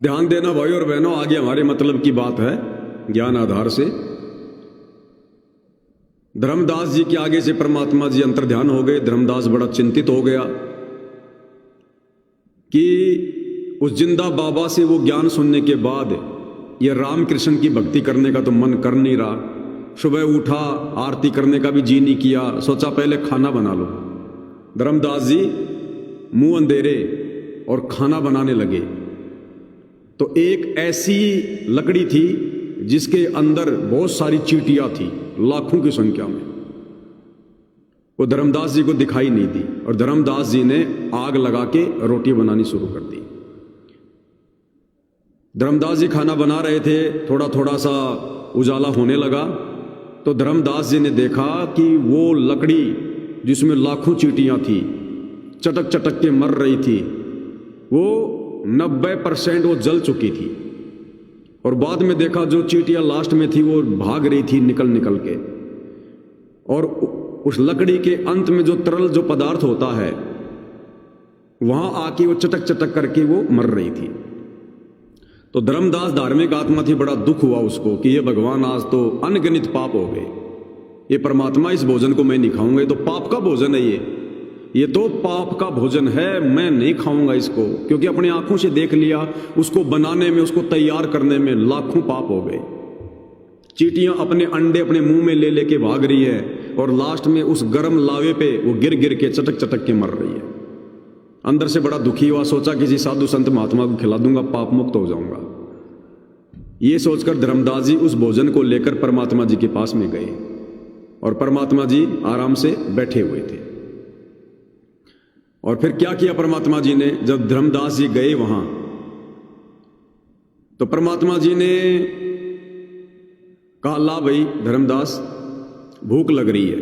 ध्यान देना भाई और बहनों, आगे हमारे मतलब की बात है ज्ञान आधार से। धर्मदास जी के आगे से परमात्मा जी अंतर ध्यान हो गए। धर्मदास बड़ा चिंतित हो गया कि उस जिंदा बाबा से वो ज्ञान सुनने के बाद ये रामकृष्ण की भक्ति करने का तो मन कर नहीं रहा। सुबह उठा, आरती करने का भी जी नहीं किया। सोचा पहले खाना बना लो। धर्मदास जी मुंह अंधेरे और खाना बनाने लगे। तो एक ऐसी लकड़ी थी जिसके अंदर बहुत सारी चींटियां थी, लाखों की संख्या में। वो धर्मदास जी को दिखाई नहीं दी और धर्मदास जी ने आग लगा के रोटी बनानी शुरू कर दी। धर्मदास जी खाना बना रहे थे, थोड़ा थोड़ा सा उजाला होने लगा। तो धर्मदास जी ने देखा कि वो लकड़ी जिसमें लाखों चींटियां थी, चटक चटक के मर रही थी, वो 90% वो जल चुकी थी। और बाद में देखा जो चींटियां लास्ट में थी वो भाग रही थी निकल निकल के। और उस लकड़ी के अंत में जो तरल जो पदार्थ होता है वहां आके वो चटक चटक करके वो मर रही थी। तो धर्मदास धार्मिक आत्मा थी, बड़ा दुख हुआ उसको कि ये भगवान आज तो अनगिनत पाप हो गए। ये परमात्मा इस भोजन को मैं नहीं खाऊंगा, ये तो पाप का भोजन है, ये तो पाप का भोजन है, मैं नहीं खाऊंगा इसको। क्योंकि अपनी आंखों से देख लिया, उसको बनाने में, उसको तैयार करने में लाखों पाप हो गए। चींटियां अपने अंडे अपने मुंह में ले लेके भाग रही है और लास्ट में उस गर्म लावे पे वो गिर गिर के चटक चटक के मर रही है। अंदर से बड़ा दुखी हुआ, सोचा किसी साधु संत महात्मा को खिला दूंगा, पाप मुक्त हो जाऊंगा। ये सोचकर धर्मदास जी उस भोजन को लेकर परमात्मा जी के पास में गए और परमात्मा जी आराम से बैठे हुए थे। और फिर क्या किया परमात्मा जी ने, जब धर्मदास जी गए वहां तो परमात्मा जी ने कहा, ला भाई धर्मदास भूख लग रही है।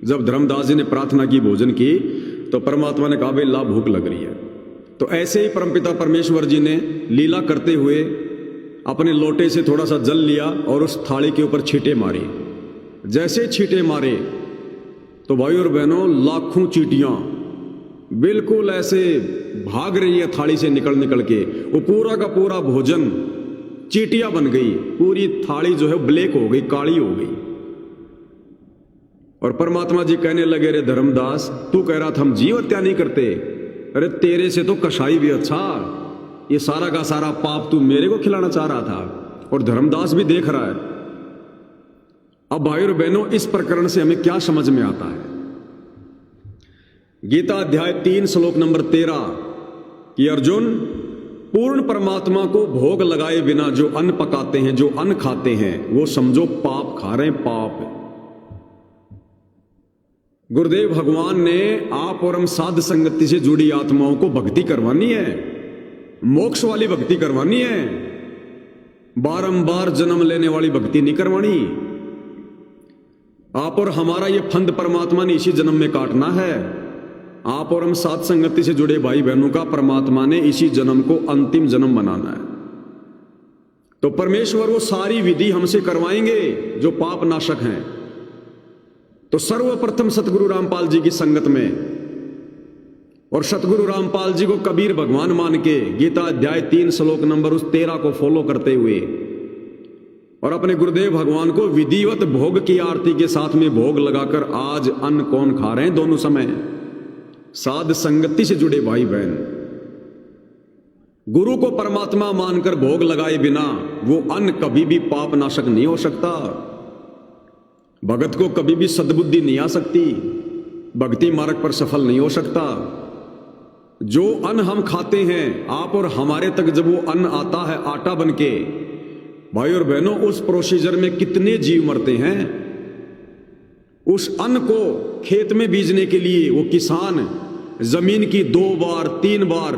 जब धर्मदास जी ने प्रार्थना की, भोजन की, तो परमात्मा ने कहा, भाई ला भूख लग रही है। तो ऐसे ही परमपिता परमेश्वर जी ने लीला करते हुए अपने लोटे से थोड़ा सा जल लिया और उस थाली के ऊपर छींटे मारे। जैसे छींटे मारे तो भाई और बहनों, लाखों चींटियां बिल्कुल ऐसे भाग रही है थाली से निकल निकल के। वो पूरा का पूरा भोजन चींटियां बन गई, पूरी थाली जो है ब्लैक हो गई, काली हो गई। और परमात्मा जी कहने लगे, रे धर्मदास, तू कह रहा था हम जीव हत्या नहीं करते, अरे तेरे से तो कसाई भी अच्छा। ये सारा का सारा पाप तू मेरे को खिलाना चाह रहा था। और धर्मदास भी देख रहा है। अब भाई और बहनों, इस प्रकरण से हमें क्या समझ में आता है? गीता अध्याय 3 श्लोक नंबर 13 कि अर्जुन, पूर्ण परमात्मा को भोग लगाए बिना जो अन्न पकाते हैं, जो अन्न खाते हैं, वो समझो पाप खा रहे हैं, पाप है। गुरुदेव भगवान ने आप और हम साध संगति से जुड़ी आत्माओं को भक्ति करवानी है, मोक्ष वाली भक्ति करवानी है, बारंबार जन्म लेने वाली भक्ति नहीं करवानी। आप और हमारा ये फंद परमात्मा ने इसी जन्म में काटना है। आप और हम साथ संगति से जुड़े भाई बहनों का परमात्मा ने इसी जन्म को अंतिम जन्म बनाना है। तो परमेश्वर वो सारी विधि हमसे करवाएंगे जो पाप नाशक हैं। तो सर्वप्रथम सतगुरु रामपाल जी की संगत में, और सतगुरु रामपाल जी को कबीर भगवान मान के गीता अध्याय 3 श्लोक नंबर उस 13 को फॉलो करते हुए और अपने गुरुदेव भगवान को विधिवत भोग की आरती के साथ में भोग लगाकर आज अन्न कौन खा रहे हैं? दोनों समय साध संगति से जुड़े भाई बहन। गुरु को परमात्मा मानकर भोग लगाए बिना वो अन्न कभी भी पाप नाशक नहीं हो सकता। भगत को कभी भी सद्बुद्धि नहीं आ सकती, भक्ति मार्ग पर सफल नहीं हो सकता। जो अन्न हम खाते हैं, आप और हमारे तक जब वो अन्न आता है आटा बनके, भाई और बहनों, उस प्रोसीजर में कितने जीव मरते हैं। उस अन्न को खेत में बीजने के लिए वो किसान जमीन की 2 बार 3 बार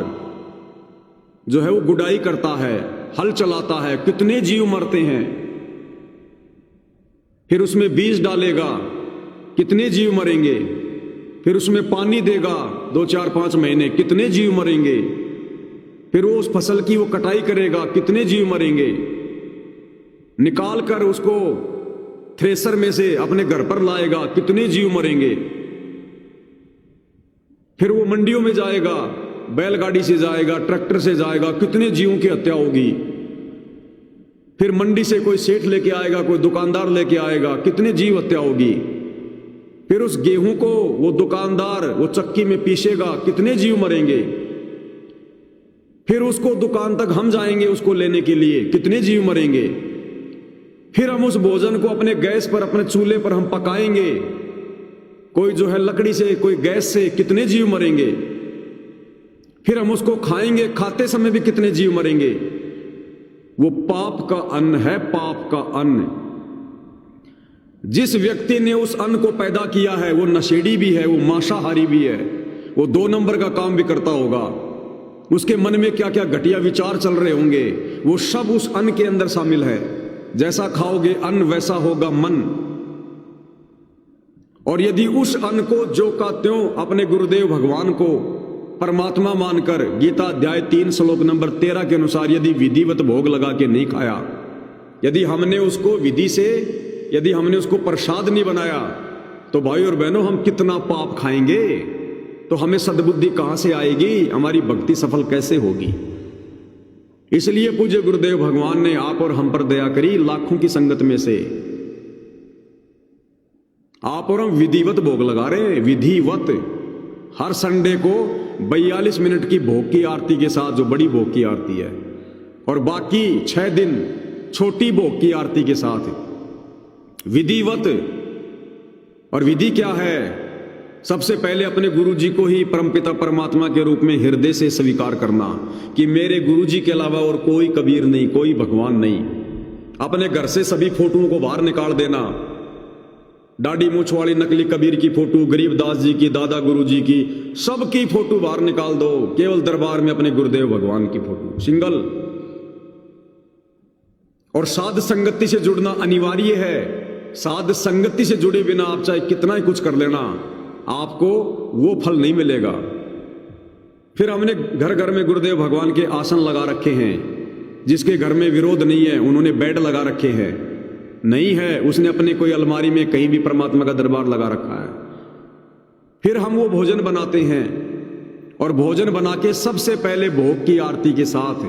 जो है वो गुडाई करता है, हल चलाता है, कितने जीव मरते हैं। फिर उसमें बीज डालेगा, कितने जीव मरेंगे। फिर उसमें पानी देगा 2 4 5 महीने, कितने जीव मरेंगे। फिर वो उस फसल की वो कटाई करेगा, कितने जीव मरेंगे। निकाल कर उसको थ्रेसर में से अपने घर पर लाएगा, कितने जीव मरेंगे। फिर वो मंडियों में जाएगा, बैलगाड़ी से जाएगा, ट्रैक्टर से जाएगा, कितने जीवों की हत्या होगी। फिर मंडी से कोई सेठ लेके आएगा, कोई दुकानदार लेके आएगा, कितने जीव हत्या होगी। फिर उस गेहूं को वो दुकानदार वो चक्की में पीसेगा, कितने जीव मरेंगे। फिर उसको दुकान तक हम जाएंगे उसको लेने के लिए, कितने जीव मरेंगे। फिर हम उस भोजन को अपने गैस पर, अपने चूल्हे पर हम पकाएंगे, कोई जो है लकड़ी से, कोई गैस से, कितने जीव मरेंगे। फिर हम उसको खाएंगे, खाते समय भी कितने जीव मरेंगे। वो पाप का अन्न है, पाप का अन्न। जिस व्यक्ति ने उस अन्न को पैदा किया है वो नशेड़ी भी है, वो मांसाहारी भी है, वो 2 नंबर का काम भी करता होगा। उसके मन में क्या क्या घटिया विचार चल रहे होंगे, वो सब उस अन्न के अंदर शामिल है। जैसा खाओगे अन्न वैसा होगा मन। और यदि उस अन्न को जो का त्यों अपने गुरुदेव भगवान को परमात्मा मानकर गीता अध्याय 3 श्लोक नंबर 13 के अनुसार यदि विधिवत भोग लगा के नहीं खाया, यदि हमने उसको विधि से, यदि हमने उसको प्रसाद नहीं बनाया, तो भाई और बहनों हम कितना पाप खाएंगे। तो हमें सद्बुद्धि कहां से आएगी, हमारी भक्ति सफल कैसे होगी। इसलिए पूज्य गुरुदेव भगवान ने आप और हम पर दया करी। लाखों की संगत में से आप और हम विधिवत भोग लगा रहे हैं, विधिवत। हर संडे को 42 मिनट की भोग की आरती के साथ, जो बड़ी भोग की आरती है, और बाकी 6 दिन छोटी भोग की आरती के साथ, विधिवत। और विधि क्या है? सबसे पहले अपने गुरु जी को ही परमपिता परमात्मा के रूप में हृदय से स्वीकार करना कि मेरे गुरु जी के अलावा और कोई कबीर नहीं, कोई भगवान नहीं। अपने घर से सभी फोटोओं को बाहर निकाल देना। दाढ़ी मूछ वाली नकली कबीर की फोटो, गरीबदास जी की, दादा गुरु जी की, सबकी फोटो बाहर निकाल दो। केवल दरबार में अपने गुरुदेव भगवान की फोटो सिंगल। और साध संगति से जुड़ना अनिवार्य है। साध संगति से जुड़े बिना आप चाहे कितना ही कुछ कर लेना, आपको वो फल नहीं मिलेगा। फिर हमने घर घर में गुरुदेव भगवान के आसन लगा रखे हैं। जिसके घर में विरोध नहीं है उन्होंने बेड लगा रखे हैं, नहीं है उसने अपने कोई अलमारी में कहीं भी परमात्मा का दरबार लगा रखा है। फिर हम वो भोजन बनाते हैं, और भोजन बना के सबसे पहले भोग की आरती के साथ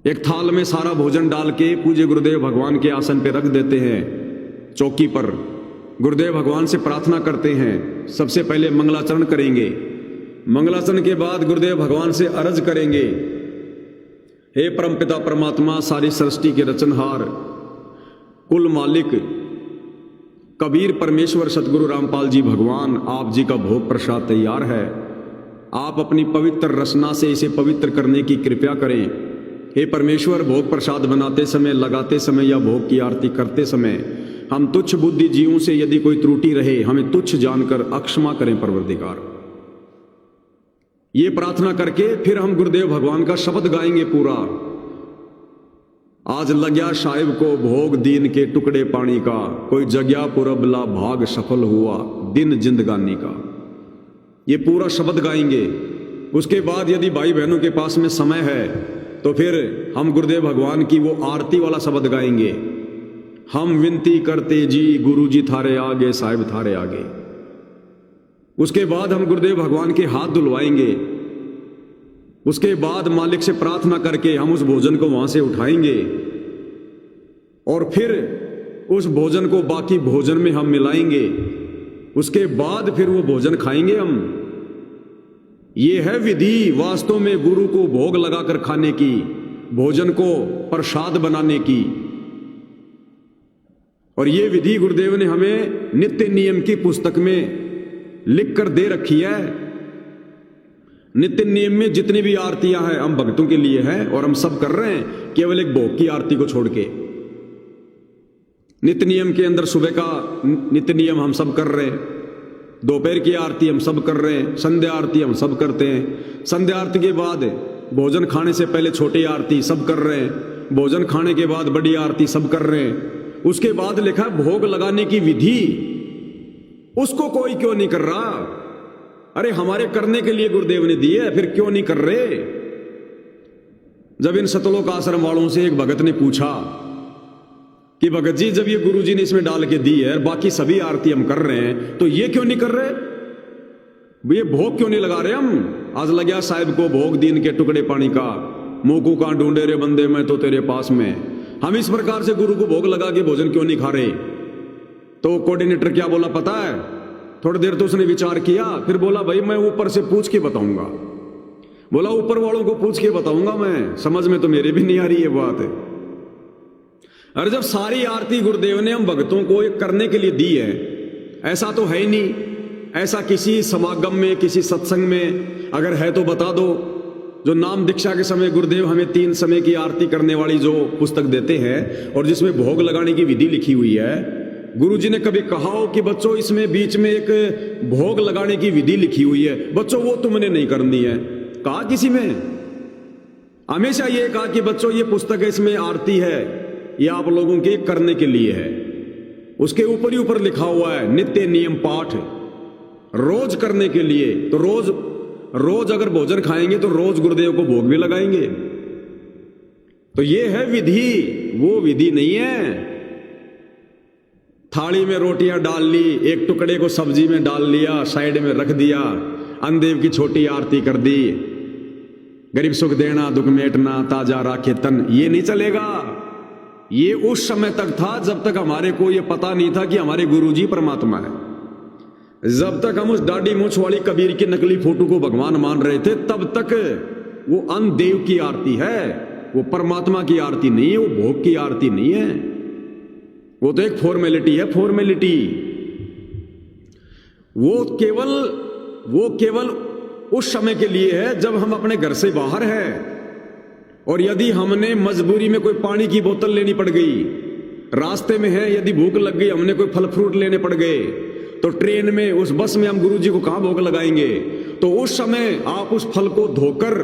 एक थाल में सारा भोजन डाल के पूज्य गुरुदेव भगवान के आसन पे रख देते हैं, चौकी पर। गुरुदेव भगवान से प्रार्थना करते हैं। सबसे पहले मंगलाचरण करेंगे। मंगलाचरण के बाद गुरुदेव भगवान से अर्ज करेंगे, हे परमपिता परमात्मा, सारी सृष्टि के रचनहार, कुल मालिक, कबीर परमेश्वर सतगुरु रामपाल जी भगवान, आप जी का भोग प्रसाद तैयार है। आप अपनी पवित्र रचना से इसे पवित्र करने की कृपा करें। हे परमेश्वर, भोग प्रसाद बनाते समय, लगाते समय या भोग की आरती करते समय हम तुच्छ बुद्धि जीवों से यदि कोई त्रुटि रहे, हमें तुच्छ जानकर अक्षमा करें परवरदिगार। ये प्रार्थना करके फिर हम गुरुदेव भगवान का शब्द गाएंगे पूरा। आज लग्या साहिब को भोग दीन के टुकड़े पानी का, कोई जग्या पुरबला भाग सफल हुआ दिन जिंदगानी का। ये पूरा शब्द गाएंगे। उसके बाद यदि भाई बहनों के पास में समय है तो फिर हम गुरुदेव भगवान की वो आरती वाला शब्द गाएंगे, हम विनती करते जी गुरु जी थारे आगे, साहिब थारे आगे। उसके बाद हम गुरुदेव भगवान के हाथ धुलवाएंगे। उसके बाद मालिक से प्रार्थना करके हम उस भोजन को वहां से उठाएंगे, और फिर उस भोजन को बाकी भोजन में हम मिलाएंगे। उसके बाद फिर वो भोजन खाएंगे हम। ये है विधि वास्तव में गुरु को भोग लगाकर खाने की, भोजन को प्रसाद बनाने की। और ये विधि गुरुदेव ने हमें नित्य नियम की पुस्तक में लिख कर दे रखी है। नित्य नियम में जितनी भी आरतियां हैं हम भक्तों के लिए है, और हम सब कर रहे हैं, केवल एक भोग की आरती को छोड़ के। नित्य नियम के अंदर सुबह का नित्य नियम हम सब कर रहे हैं, दोपहर की आरती हम सब कर रहे हैं, संध्या आरती हम सब करते हैं। संध्या आरती के बाद भोजन खाने से पहले छोटी आरती सब कर रहे हैं, भोजन खाने के बाद बड़ी आरती सब कर रहे हैं। उसके बाद लिखा भोग लगाने की विधि, उसको कोई क्यों नहीं कर रहा? अरे हमारे करने के लिए गुरुदेव ने दी है, फिर क्यों नहीं कर रहे? जब इन सतलोक आश्रम वालों से एक भगत ने पूछा कि भगत जी, जब ये गुरु जी ने इसमें डाल के दी है, बाकी सभी आरती हम कर रहे हैं, तो ये क्यों नहीं कर रहे? ये भोग क्यों नहीं लगा रहे हम? आज लग्या साहिब को भोग दीन के टुकड़े पानी का, मुंह को कहां ढूंढे रे बंदे मैं तो तेरे पास में। हम इस प्रकार से गुरु को भोग लगा के भोजन क्यों नहीं खा रहे? तो कोऑर्डिनेटर क्या बोला पता है? थोड़ी देर तो उसने विचार किया, फिर बोला भाई मैं ऊपर से पूछ के बताऊंगा। बोला ऊपर वालों को पूछ के बताऊंगा मैं, समझ में तो मेरे भी नहीं आ रही है बात। अरे जब सारी आरती गुरुदेव ने हम भक्तों को एक करने के लिए दी है, ऐसा तो है ही नहीं, ऐसा किसी समागम में किसी सत्संग में अगर है तो बता दो। जो नाम दीक्षा के समय गुरुदेव हमें 3 समय की आरती करने वाली जो पुस्तक देते हैं और जिसमें भोग लगाने की विधि लिखी हुई है, गुरुजी ने कभी कहा हो कि बच्चों इसमें बीच में एक भोग लगाने की विधि लिखी हुई है, बच्चों वो तुमने नहीं करनी है? कहा किसी में? हमेशा ये कहा कि बच्चों ये पुस्तक है, इसमें आरती है, ये आप लोगों के करने के लिए है। उसके ऊपर ही ऊपर लिखा हुआ है नित्य नियम पाठ, रोज करने के लिए। तो रोज अगर भोजन खाएंगे तो रोज गुरुदेव को भोग भी लगाएंगे। तो ये है विधि, वो विधि नहीं है। थाली में रोटियां डाल ली, एक टुकड़े को सब्जी में डाल लिया, साइड में रख दिया, अन्नदेव की छोटी आरती कर दी, गरीब सुख देना दुख मेटना ताजा राखे तन, ये नहीं चलेगा। ये उस समय तक था जब तक हमारे को ये पता नहीं था कि हमारे गुरुजी परमात्मा है। जब तक हम उस दाढ़ी मूछ वाली कबीर की नकली फोटो को भगवान मान रहे थे, तब तक वो अन्नदेव की आरती है, वो परमात्मा की आरती नहीं है, वो भोग की आरती नहीं है। वो तो एक फॉर्मेलिटी है, फॉर्मेलिटी। वो केवल उस समय के लिए है जब हम अपने घर से बाहर हैं और यदि हमने मजबूरी में कोई पानी की बोतल लेनी पड़ गई, रास्ते में है, यदि भूख लग गई, हमने कोई फल फ्रूट लेने पड़ गए, तो ट्रेन में उस बस में हम गुरुजी को कहां भोग लगाएंगे? तो उस समय आप उस फल को धोकर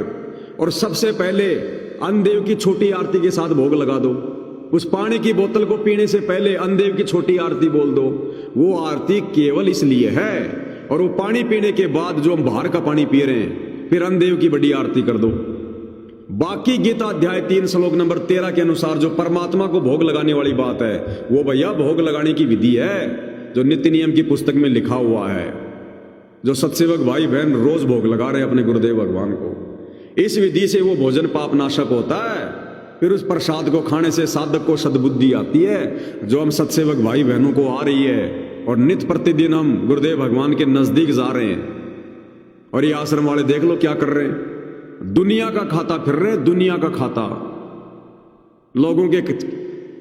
और सबसे पहले अन्नदेव की छोटी आरती के साथ भोग लगा दो। उस पानी की बोतल को पीने से पहले अन्नदेव की छोटी आरती बोल दो। वो आरती केवल इसलिए है। और वो पानी पीने के बाद जो हम बाहर का पानी पी रहे हैं, फिर अन्नदेव की बड़ी आरती कर दो। बाकी गीता अध्याय 3 श्लोक नंबर 13 के अनुसार जो परमात्मा को भोग लगाने वाली बात है, वो भैया भोग लगाने की विधि है जो नित्य नियम की पुस्तक में लिखा हुआ है, जो सत्सेवक भाई बहन रोज भोग लगा रहे हैं अपने गुरुदेव भगवान को। इस विधि से वो भोजन पाप नाशक होता है। फिर उस प्रसाद को खाने से साधक को सद्बुद्धि आती है, जो हम सत्सेवक भाई बहनों को आ रही है। और नित्य प्रतिदिन हम गुरुदेव भगवान के नजदीक जा रहे हैं। और ये आश्रम वाले देख लो क्या कर रहे हैं, दुनिया का खाता फिर रहे हैं, दुनिया का खाता। लोगों के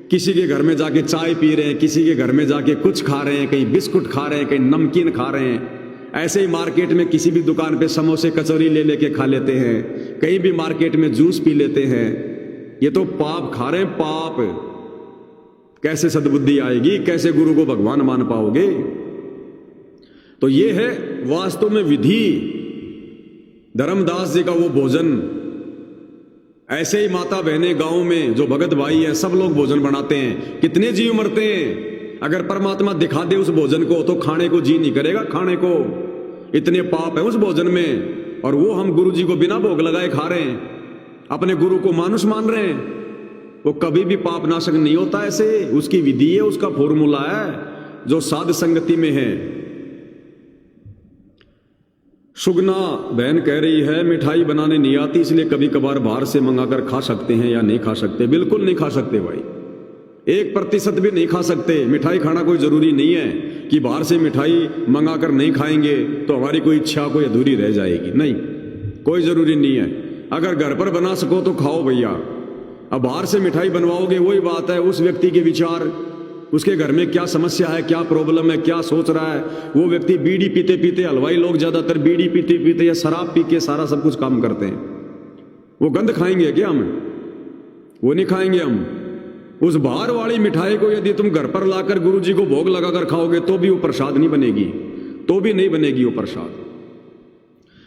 किसी के घर में जाके चाय पी रहे हैं, किसी के घर में जाके कुछ खा रहे हैं, कहीं बिस्कुट खा रहे हैं, कहीं नमकीन खा रहे हैं। ऐसे ही मार्केट में किसी भी दुकान पे समोसे कचौरी ले लेके खा लेते हैं, कहीं भी मार्केट में जूस पी लेते हैं। ये तो पाप खा रहे हैं, पाप। कैसे सद्बुद्धि आएगी, कैसे गुरु को भगवान मान पाओगे? तो ये है वास्तव में विधि। धर्मदास जी का वो भोजन, ऐसे ही माता बहने गांव में जो भगत भाई है सब लोग भोजन बनाते हैं, कितने जीव मरते हैं। अगर परमात्मा दिखा दे उस भोजन को तो खाने को जी नहीं करेगा, खाने को। इतने पाप है उस भोजन में, और वो हम गुरु जी को बिना भोग लगाए खा रहे हैं, अपने गुरु को मानुष मान रहे हैं। वो कभी भी पाप नाशक नहीं होता। ऐसे उसकी विधि है, उसका फॉर्मूला है जो साध संगति में है। सुगना बहन कह रही है मिठाई बनाने नहीं आती, इसलिए कभी कभार बाहर से मंगाकर खा सकते हैं या नहीं खा सकते? बिल्कुल नहीं खा सकते भाई, 1% भी नहीं खा सकते। मिठाई खाना कोई जरूरी नहीं है कि बाहर से मिठाई मंगाकर नहीं खाएंगे तो हमारी कोई इच्छा कोई अधूरी रह जाएगी। नहीं, कोई जरूरी नहीं है। अगर घर पर बना सको तो खाओ भैया। अब बाहर से मिठाई बनवाओगे, वही बात है, उस व्यक्ति के विचार, उसके घर में क्या समस्या है, क्या प्रॉब्लम है, क्या सोच रहा है। वो व्यक्ति बीड़ी पीते पीते, हलवाई लोग ज्यादातर बीड़ी पीते पीते या शराब पी के सारा सब कुछ काम करते हैं। वो गंद खाएंगे क्या हम? वो नहीं खाएंगे हम। उस बाहर वाली मिठाई को यदि तुम घर पर लाकर गुरु जी को भोग लगाकर खाओगे तो भी वो प्रसाद नहीं बनेगी, तो भी नहीं बनेगी वो प्रसाद।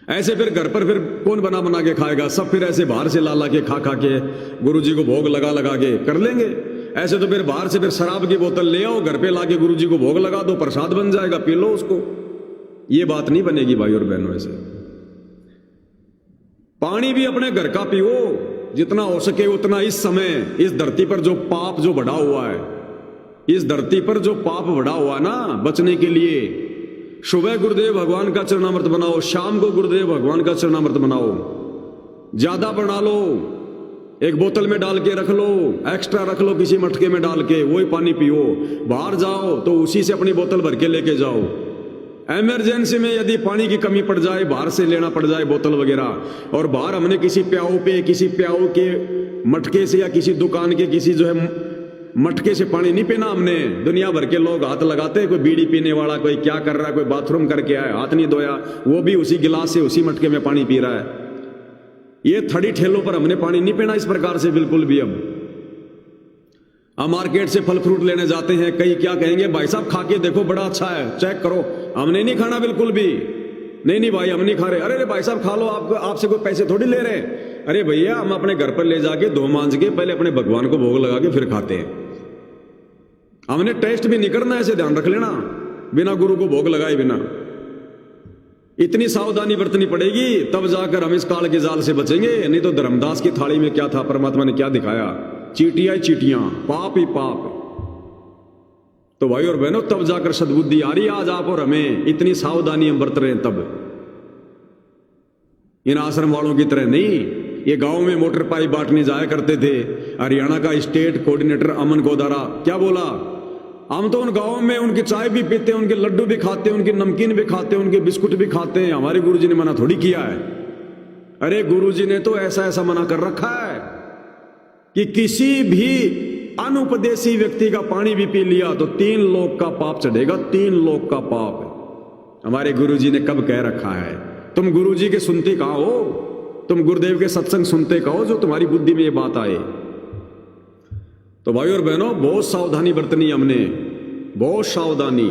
ऐसे फिर घर पर फिर कौन बना बना के खाएगा? सब फिर ऐसे बाहर से ला ला के खा खा के गुरु जी को भोग लगा लगा के कर लेंगे। ऐसे तो फिर बाहर से फिर शराब की बोतल ले आओ, घर पे लाके गुरु जी को भोग लगा दो, प्रसाद बन जाएगा, पी लो उसको। ये बात नहीं बनेगी भाई और बहनों। ऐसे पानी भी अपने घर का पियो जितना हो सके उतना। इस समय इस धरती पर जो पाप जो बढ़ा हुआ है, इस धरती पर जो पाप बढ़ा हुआ ना, बचने के लिए सुबह गुरुदेव भगवान का चरणामृत बनाओ, शाम को गुरुदेव भगवान का चरणामृत बनाओ, ज्यादा बना लो, एक बोतल में डाल के रख लो, एक्स्ट्रा रख लो किसी मटके में डाल के, वही पानी पियो। बाहर जाओ तो उसी से अपनी बोतल भर के लेके जाओ। इमरजेंसी में यदि पानी की कमी पड़ जाए, बाहर से लेना पड़ जाए बोतल वगैरह, और बाहर हमने किसी प्याऊ पे, किसी प्याऊ के मटके से या किसी दुकान के किसी जो है मटके से पानी नहीं पीना हमने। दुनिया भर के लोग हाथ लगाते हैं, कोई बीड़ी पीने वाला, कोई क्या कर रहा है, कोई बाथरूम करके आया हाथ नहीं धोया, वो भी उसी गिलास से उसी मटके में पानी पी रहा है। ये थड़ी ठेलों पर हमने पानी नहीं पीना इस प्रकार से बिल्कुल भी। अब मार्केट से फल फ्रूट लेने जाते हैं, कई क्या कहेंगे, भाई साहब खा के देखो बड़ा अच्छा है, चेक करो। हमने नहीं खाना बिल्कुल भी, नहीं नहीं भाई हम नहीं खा रहे। अरे भाई साहब खा लो, आपको आपसे कोई पैसे थोड़ी ले रहे। अरे भैया हम अपने घर पर ले जाके धो मांज के पहले अपने भगवान को भोग लगा के फिर खाते हैं। हमने टेस्ट भी नहीं करना, ऐसे ध्यान रख लेना, बिना गुरु को भोग लगाए बिना। इतनी सावधानी बरतनी पड़ेगी, तब जाकर हम इस काल के जाल से बचेंगे। नहीं तो धर्मदास की थाली में क्या था, परमात्मा ने क्या दिखाया, चीटियां ही चीटियां, पाप ही पाप। तो भाई और बहनों तब जाकर सद्बुद्धि आ रही आज आप और हमें, इतनी सावधानी हम बरत रहे हैं तब। इन आश्रम वालों की तरह नहीं। ये गांव में मोटर पाइप बांटने जाया करते थे। हरियाणा का स्टेट कोऑर्डिनेटर अमन गोदारा क्या बोला, हम तो उन गांवों में उनकी चाय भी पीते हैं, उनके लड्डू भी खाते हैं, उनकी नमकीन भी खाते हैं, उनके बिस्कुट भी खाते हैं। हमारे गुरुजी ने मना थोड़ी किया है। अरे गुरुजी ने तो ऐसा ऐसा मना कर रखा है कि किसी भी अनुपदेशी व्यक्ति का पानी भी पी लिया तो 3 लोक का पाप चढ़ेगा, 3 लोक का पाप। हमारे गुरुजी ने कब कह रखा है। तुम गुरुजी के सुनते कहाँ हो, तुम गुरुदेव के सत्संग सुनते कहो जो तुम्हारी बुद्धि में ये बात आए। तो भाई और बहनों बहुत सावधानी बरतनी हमने, बहुत सावधानी।